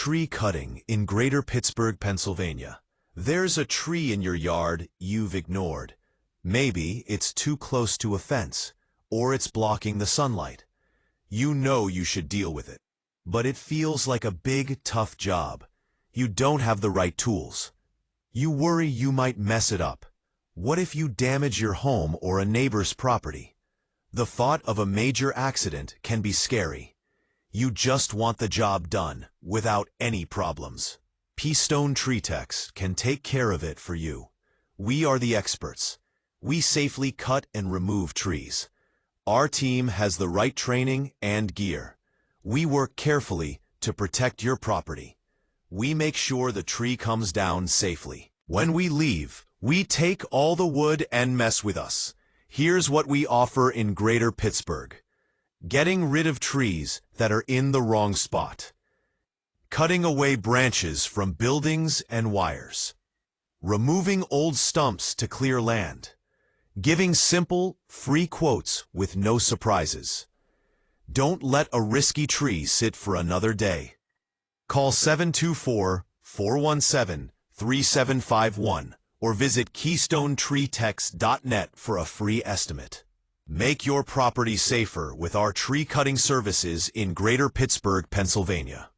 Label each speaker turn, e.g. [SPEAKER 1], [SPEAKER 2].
[SPEAKER 1] Tree cutting in Greater Pittsburgh, Pennsylvania. There's a tree in your yard you've ignored. Maybe it's too close to a fence, or it's blocking the sunlight. You know you should deal with it, but it feels like a big, tough job. You don't have the right tools. You worry you might mess it up. What if you damage your home or a neighbor's property? The thought of a major accident can be scary. You just want the job done, without any problems. Keystone Tree Techs can take care of it for you. We are the experts. We safely cut and remove trees. Our team has the right training and gear. We work carefully to protect your property. We make sure the tree comes down safely. When we leave, we take all the wood and mess with us. Here's what we offer in Greater Pittsburgh. Getting rid of trees that are in the wrong spot. Cutting away branches from buildings and wires. Removing old stumps to clear land. Giving simple, free quotes with no surprises. Don't let a risky tree sit for another day. Call 724-417-3751 or visit KeystoneTreeTechs.net for a free estimate. Make your property safer with our tree cutting services in Greater Pittsburgh, Pennsylvania.